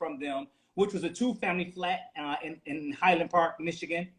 from them, which was a 2-family flat in Highland Park, Michigan.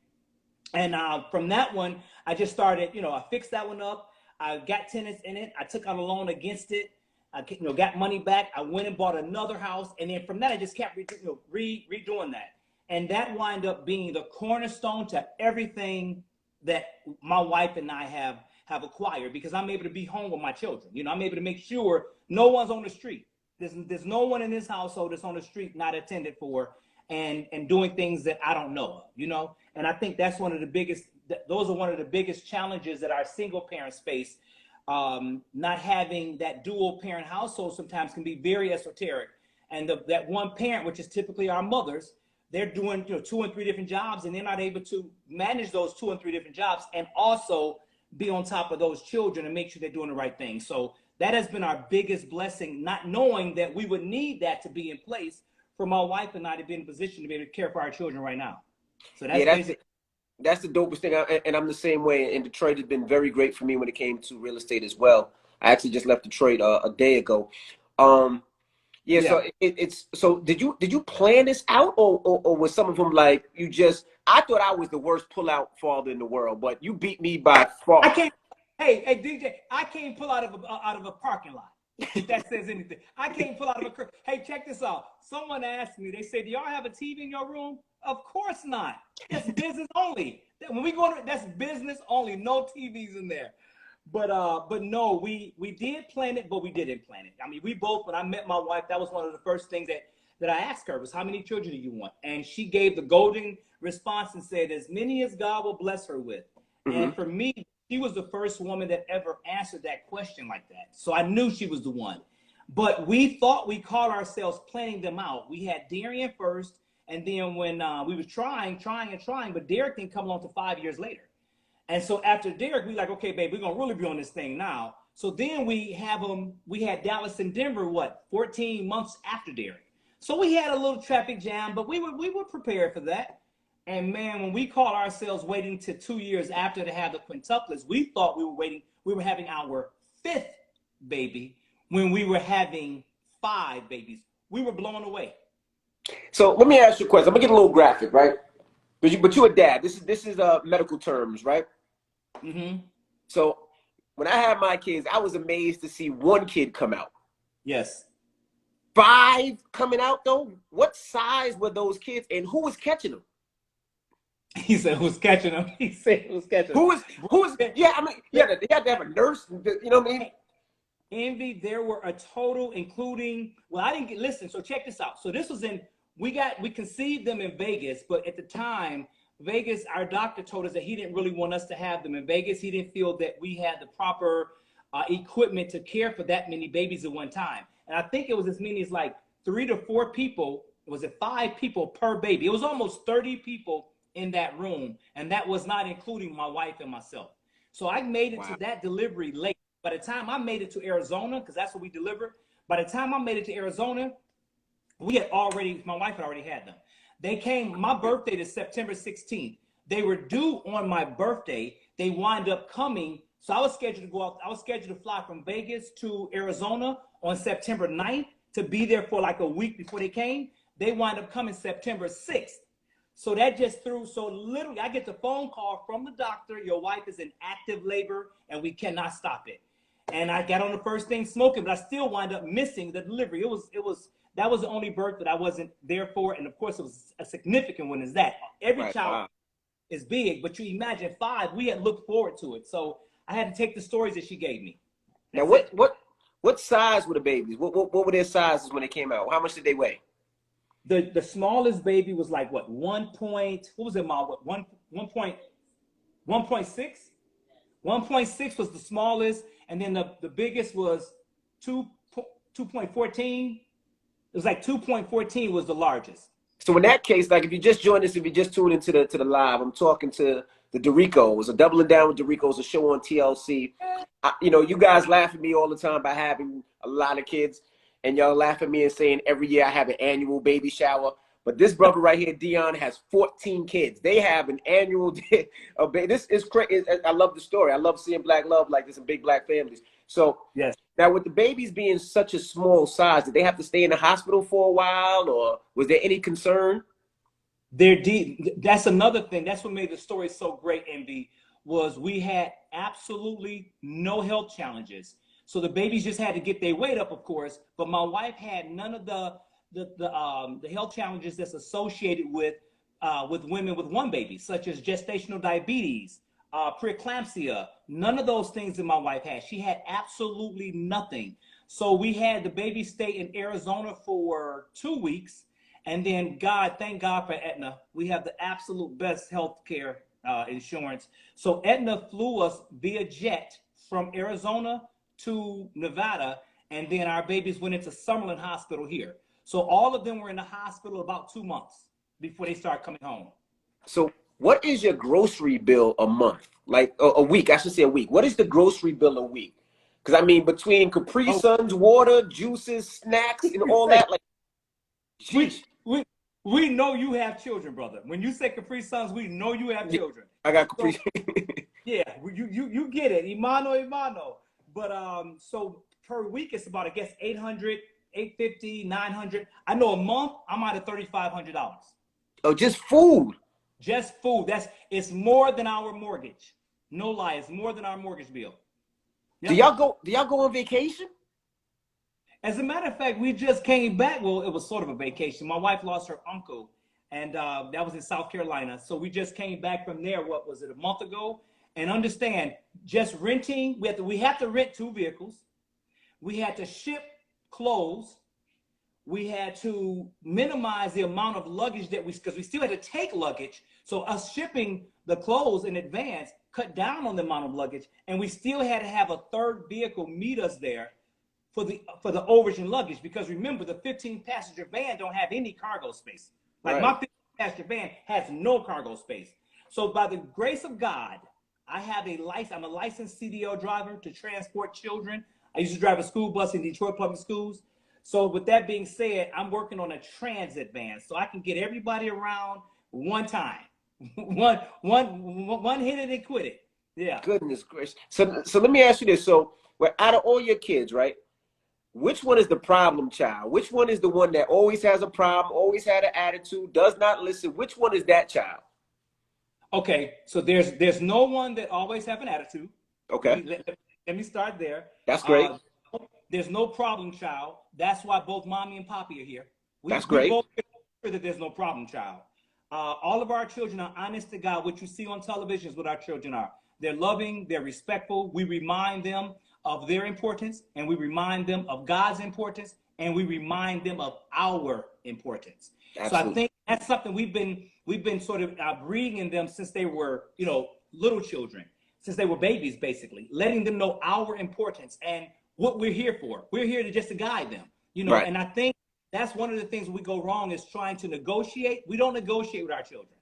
And from that one, I just started, I fixed that one up. I got tenants in it. I took out a loan against it. I got money back. I went and bought another house. And then from that, I just kept redoing that. And that wound up being the cornerstone to everything that my wife and I have acquired, because I'm able to be home with my children. I'm able to make sure no one's on the street. There's no one in this household that's on the street not attended for and doing things that I don't know of, And I think that's those are one of the biggest challenges that our single parents face. Not having that dual parent household sometimes can be very esoteric. And that one parent, which is typically our mothers, they're doing 2 and 3 different jobs, and they're not able to manage those 2 and 3 different jobs and also be on top of those children and make sure they're doing the right thing. So that has been our biggest blessing, not knowing that we would need that to be in place for my wife and I to be in a position to be able to care for our children right now. So that's the dopest thing. And I'm the same way. And Detroit has been very great for me when it came to real estate as well. I actually just left Detroit a day ago. Yeah. So so did you plan this out, or was some of them like you just? I thought I was the worst pullout father in the world, but you beat me by far. Hey DJ, I can't pull out of a parking lot. If that says anything, I can't pull out of a. Hey, check this out. Someone asked me. They said, "Do y'all have a TV in your room?" Of course not. That's business only. When we go to, that's business only. No TVs in there. But no, we did plan it, but we didn't plan it. I mean, we both, when I met my wife, that was one of the first things that I asked her was, how many children do you want? And she gave the golden response and said, as many as God will bless her with. Mm-hmm. And for me, she was the first woman that ever answered that question like that. So I knew she was the one. But we thought we called ourselves planning them out. We had Darian first, and then when we were trying, but Derek didn't come along to 5 years later. And so after Derek, we like, okay, babe, we're going to really be on this thing now. So then we had Dallas and Denver, 14 months after Derek. So we had a little traffic jam, but we were prepared for that. And man, when we called ourselves waiting to 2 years after to have the quintuplets, we thought we were having our 5th baby when we were having 5 babies. We were blown away. So let me ask you a question. I'm gonna get a little graphic, right? But you're a dad. This is medical terms, right? Mm-hmm. So when I had my kids, I was amazed to see 1 kid come out. Yes. 5 coming out though. What size were those kids, and who was catching them? He said, "Who's catching them?" He said, "Who's catching them?" Who was? Yeah, I mean, yeah, they had to have a nurse. You know what I mean? Envy. There were a total, including. Well, I didn't listen. So check this out. So this was in. We conceived them in Vegas, but at the time, Vegas, our doctor told us that he didn't really want us to have them in Vegas. He didn't feel that we had the proper equipment to care for that many babies at one time. And I think it was as many as like 3 to 4 people. Was it 5 people per baby? It was almost 30 people in that room, and that was not including my wife and myself. So I made it to that delivery late. By the time I made it to Arizona, because that's what we delivered, by the time I made it to Arizona, my wife had already had them. They came, my birthday is September 16th. They were due on my birthday. They wind up coming. So I was scheduled to go out. I was scheduled to fly from Vegas to Arizona on September 9th to be there for like a week before they came. They wind up coming September 6th. So that just threw, so literally I get the phone call from the doctor, your wife is in active labor and we cannot stop it. And I got on the first thing smoking, but I still wind up missing the delivery. That was the only birth that I wasn't there for. And of course it was a significant one is that. Every child is big, but you imagine 5, we had looked forward to it. So I had to take the stories that she gave me. Now what size were the babies? What were their sizes when they came out? How much did they weigh? The smallest baby was like what 1.6 was the smallest, and then the biggest was 2.14. It was like 2.14 was the largest. So in that case, like if you just joined us, if you just tuned into the live, I'm talking to the derricos, a Doubling Down with derricos, a show on TLC. You guys laugh at me all the time by having a lot of kids, and y'all laugh at me and saying every year I have an annual baby shower. But this brother right here, Dion, has 14 kids. They have an annual day. This is crazy. I love the story. I love seeing black love like this in big black families. So Yes. now with the babies being such a small size, did they have to stay in the hospital for a while, or was there any concern? They're deep. That's another thing. That's what made the story so great, MB, was we had absolutely no health challenges. So the babies just had to get their weight up, of course, but my wife had none of the health challenges that's associated with women with one baby, such as gestational diabetes, preeclampsia. None of those things that my wife had. She had absolutely nothing. So we had the baby stay in Arizona for 2 weeks. And then thank God for Aetna. We have the absolute best health care insurance. So Aetna flew us via jet from Arizona to Nevada, and then our babies went into Summerlin Hospital here. So all of them were in the hospital about 2 months before they started coming home. So what is your grocery bill a month? Like a week, I should say a week. What is the grocery bill a week? Because I mean, between Capri Oh, Suns, water, juices, snacks, and all that, like, we, sheesh. we, we know you have children, brother. When you say Capri Suns, we know you have Yeah, children. I got So Capri. yeah, you get it, imano. But so per week it's about, I guess, 800, 850, 900. I know a month I'm out of $3,500. Oh, just food. Just food. It's more than our mortgage. No lie, it's more than our mortgage bill. Do Yep. y'all go? Do y'all go on vacation? As a matter of fact, we just came back. Well, it was sort of a vacation. My wife lost her uncle, and that was in South Carolina. So we just came back from there. What was it, a month ago? And understand, just renting, we have to rent 2 vehicles. We had to ship clothes. We had to minimize the amount of luggage because we still had to take luggage. So us shipping the clothes in advance cut down on the amount of luggage, and we still had to have a third vehicle meet us there for the overage and luggage, because remember, the 15-passenger van don't have any cargo space. Like my Right. 15-passenger van has no cargo space. So by the grace of God, I'm a licensed CDL driver to transport children. I used to drive a school bus in Detroit Public Schools. So with that being said, I'm working on a transit van so I can get everybody around one time. one hit it and quit it. Yeah. Goodness gracious. So let me ask you this. So, well, out of all your kids, right? Which one is the problem child? Which one is the one that always has a problem, always had an attitude, does not listen? Which one is that child? Okay, so there's no one that always have an attitude. Okay, Let me start there. that's great. Uh, there's no problem child. That's why both mommy and poppy are here. That's We great. both make sure that there's no problem child. All of our children are honest to God. What you see on television is what our children are. They're loving, they're respectful. We remind them of their importance, and we remind them of God's importance, and we remind them of our importance. So I Absolutely. think that's something we've been sort of breeding in them since they were, little children, since they were babies, basically, letting them know our importance and what we're here for. We're here to just to guide them, Right. and I think that's one of the things we go wrong is trying to negotiate. We don't negotiate with our children.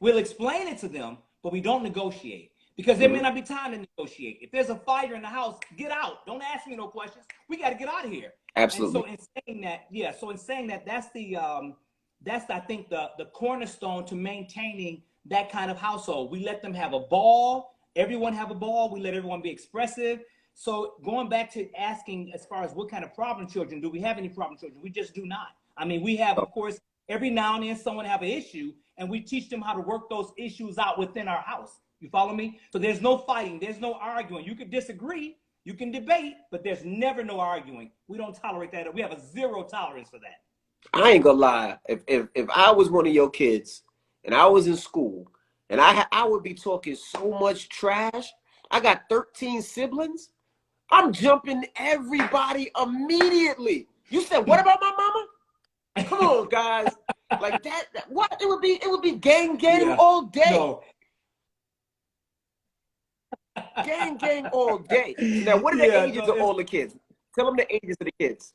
We'll explain it to them, but we don't negotiate because there may Hmm. not be time to negotiate. If there's a fire in the house, get out. Don't ask me no questions. We got to get out of here. And so Absolutely. in saying that, that's I think the cornerstone to maintaining that kind of household. We let them have a ball. Everyone have a ball. We let everyone be expressive. So going back to asking as far as what kind of problem children, do we have any problem children? We just do not. I mean, we have, of course, every now and then someone have an issue, and we teach them how to work those issues out within our house. You follow me? So there's no fighting. There's no arguing. You can disagree. You can debate, but there's never no arguing. We don't tolerate that. We have a zero tolerance for that. I ain't gonna lie. If I was one of your kids and I was in school and I would be talking so much trash. I got 13 siblings. I'm jumping everybody immediately. You said, what about my mama? Come on, guys. Like that, what? It would be gang Yeah. all day. No. Gang all day. So now what are the Yeah, ages no, of all the kids? Tell them the ages of the kids.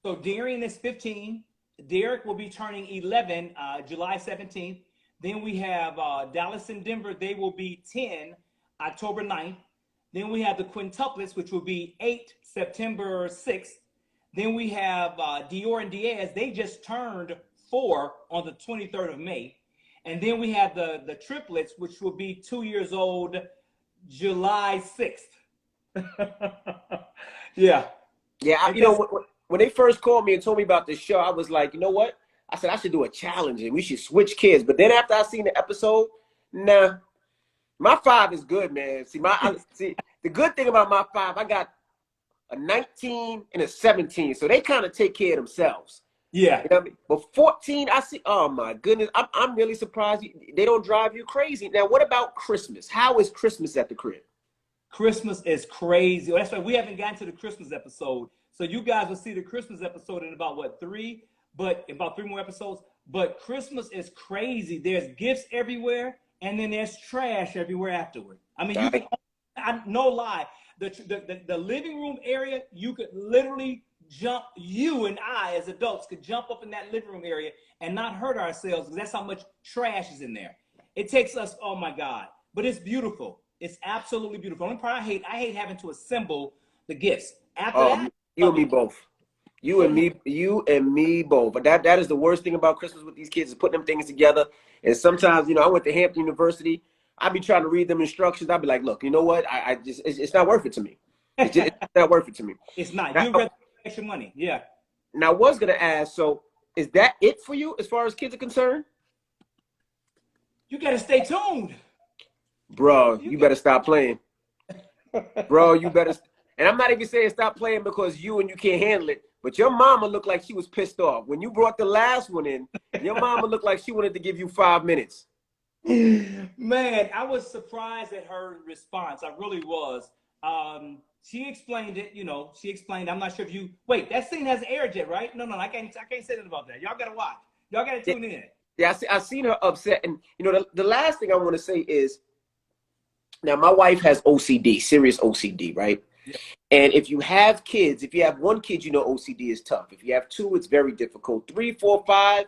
so Darian is 15. Derek will be turning 11 July 17th. Then we have Dallas and Denver. They will be 10 October 9th. Then we have the quintuplets, which will be 8 September 6th. Then we have Dior and Diaz. They just turned 4 on the 23rd of May. And then we have the triplets, which will be 2 years old July 6th. Yeah. Yeah, I guess. when they first called me and told me about this show, I was like, you know what? I said I should do a challenge and we should switch kids. But then after I seen the episode, nah, my 5 is good, man. See the good thing about my 5, I got a 19 and a 17, so they kind of take care of themselves. Yeah. You know what I mean? But 14, I see. Oh my goodness, I'm really surprised they don't drive you crazy. Now, what about Christmas? How is Christmas at the crib? Christmas is crazy. That's why we haven't gotten to the Christmas episode. So you guys will see the Christmas episode in about what, 3? But about 3 more episodes. But Christmas is crazy. There's gifts everywhere, and then there's trash everywhere afterward. I mean, you can. No lie. The living room area, you could literally jump. You and I, as adults, could jump up in that living room area and not hurt ourselves because that's how much trash is in there. It takes us. Oh my God! But it's beautiful. It's absolutely beautiful. The only part I hate having to assemble the gifts. After that, you and me both. You and me both. But that is the worst thing about Christmas with these kids is putting them things together. And sometimes, I went to Hampton University. I'd be trying to read them instructions. I'd be like, look, you know what? I just it's not worth it to me. It's not worth it to me. It's not. You'd rather extra money. Yeah. Now I was gonna ask, so is that it for you as far as kids are concerned? You gotta stay tuned. Bro, you better stop playing. Bro, you better. And I'm not even saying stop playing because you can't handle it. But your mama looked like she was pissed off. When you brought the last one in, your mama looked like she wanted to give you 5 minutes. Man, I was surprised at her response. I really was. She explained it, she explained. I'm not sure if you wait, that scene has aired yet, right? No, I can't say that about that. Y'all gotta watch. Y'all gotta tune in. Yeah, I seen her upset. And the last thing I want to say is, now my wife has OCD, serious OCD, right? Yeah. And if you have kids, if you have 1 kid, OCD is tough. If you have 2, it's very difficult. 3, 4, 5,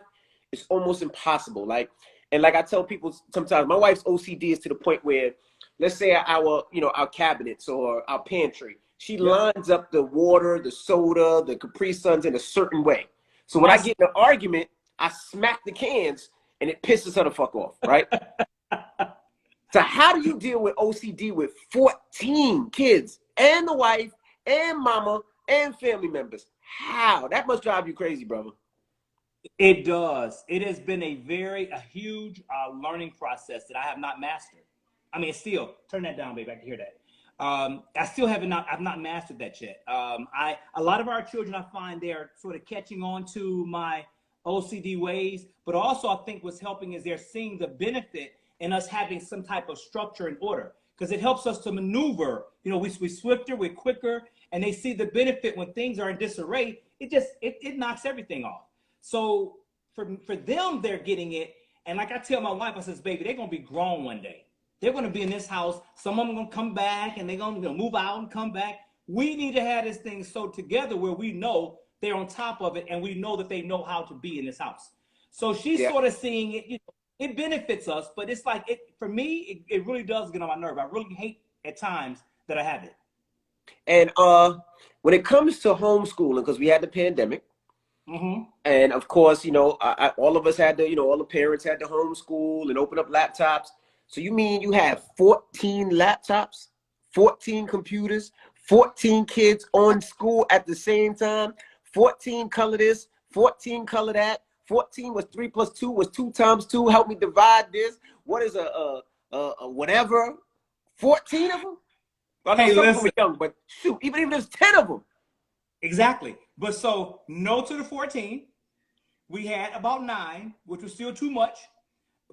it's almost impossible. Like I tell people sometimes, my wife's OCD is to the point where, let's say our cabinets or our pantry, she lines up the water, the soda, the Capri Suns in a certain way. So when I get in an argument, I smack the cans and it pisses her the fuck off, right? So how do you deal with OCD with 14 kids and the wife and mama and family members? How? That must drive you crazy, brother. It does. It has been a huge learning process that I have not mastered. I mean, still, turn that down, baby. I can hear that. I've not mastered that yet. A lot of our children, I find they're sort of catching on to my OCD ways, but also I think what's helping is they're seeing the benefit in us having some type of structure and order, because it helps us to maneuver. We're swifter, we're quicker, and they see the benefit when things are in disarray. It knocks everything off. So for them, they're getting it. And like I tell my wife, I says, baby, they're going to be grown one day. They're going to be in this house. Some of them are going to come back and they're going to move out and come back. We need to have this thing so together where we know they're on top of it and we know that they know how to be in this house. So she's sort of seeing it, it benefits us, but it's like, for me, it really does get on my nerve. I really hate at times that I have it. And when it comes to homeschooling, because we had the pandemic, and of course, all of us had to, all the parents had to homeschool and open up laptops. So you mean you have 14 laptops, 14 computers, 14 kids on school at the same time, 14 color this, 14 color that, 14 was 3 plus 2 was 2 times 2. Help me divide this. What is a whatever? 14 of them? Well, hey, some of them were young, but shoot, even if there's 10 of them. Exactly. But so no to the 14. We had about 9, which was still too much.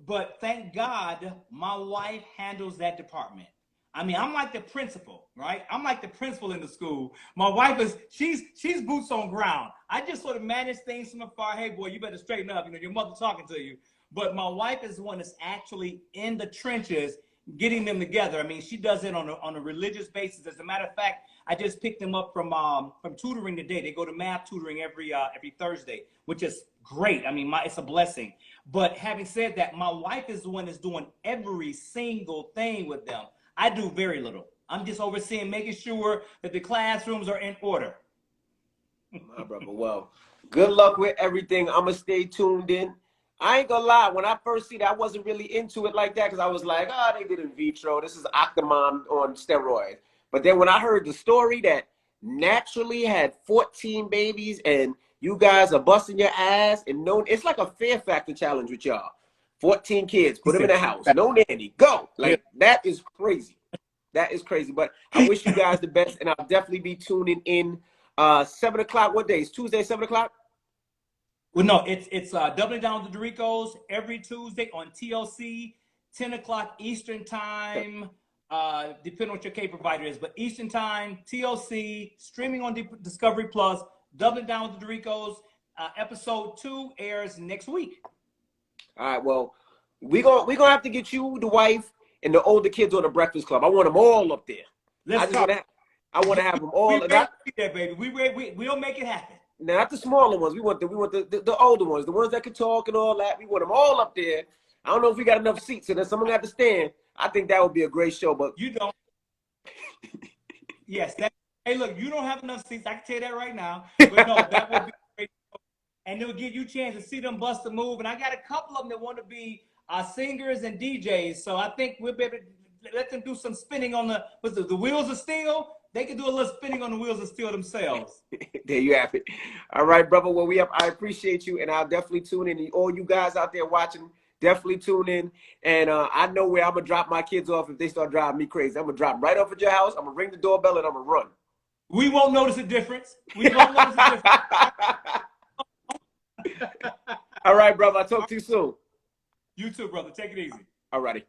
But thank God my wife handles that department. I mean, I'm like the principal, right? I'm like the principal in the school. My wife she's boots on ground. I just sort of manage things from afar. Hey, boy, you better straighten up. Your mother's talking to you. But my wife is the one that's actually in the trenches getting them together. I mean, she does it on a religious basis. As a matter of fact, I just picked them up from tutoring today. They go to math tutoring every Thursday, which is great. I mean, it's a blessing. But having said that, my wife is the one that's doing every single thing with them. I do very little. I'm just overseeing, making sure that the classrooms are in order. My brother, well, good luck with everything. I'm going to stay tuned in. I ain't gonna lie. When I first seen it, I wasn't really into it like that because I was like, oh, they did in vitro. This is Octomom on steroids. But then when I heard the story that naturally had 14 babies and you guys are busting your ass and no, it's like a fear factor challenge with y'all. 14 kids, He put them in said, a house, no nanny, go. yeah. Like that is crazy. That is crazy. But I wish you guys the best, and I'll definitely be tuning in. 7 o'clock. What day is Tuesday? 7 o'clock. Well, no, it's doubling down with the Derricos every Tuesday on TLC, 10 o'clock Eastern time. Depending on what your cable provider is, but Eastern time, TLC, streaming on Discovery Plus. Doubling down with the Derricos. Episode 2 airs next week. All right. Well, we gonna have to get you, the wife, and the older kids on the Breakfast Club. I want them all up there. Let's talk. I want to have them all. We ready to be there, baby. We'll make it happen. Not the smaller ones. We want the older ones, the ones that can talk and all that. We want them all up there. I don't know if we got enough seats, so that someone got to stand. I think that would be a great show. But you don't. Yes. Hey, look, you don't have enough seats. I can tell you that right now. But no, that would be a great show. And it'll give you a chance to see them bust a move. And I got a couple of them that want to be singers and DJs. So I think we'll be able to let them do some spinning on the wheels of steel. They can do a little spinning on the wheels of steel themselves. There you have it. All right, brother. Well, I appreciate you, and I'll definitely tune in. And all you guys out there watching, definitely tune in. And I know where I'm gonna drop my kids off if they start driving me crazy. I'm gonna drop them right off at your house. I'm gonna ring the doorbell and I'm gonna run. We won't notice a difference. We won't notice a difference. All right, brother. I'll talk to you soon. You too, brother. Take it easy. All righty.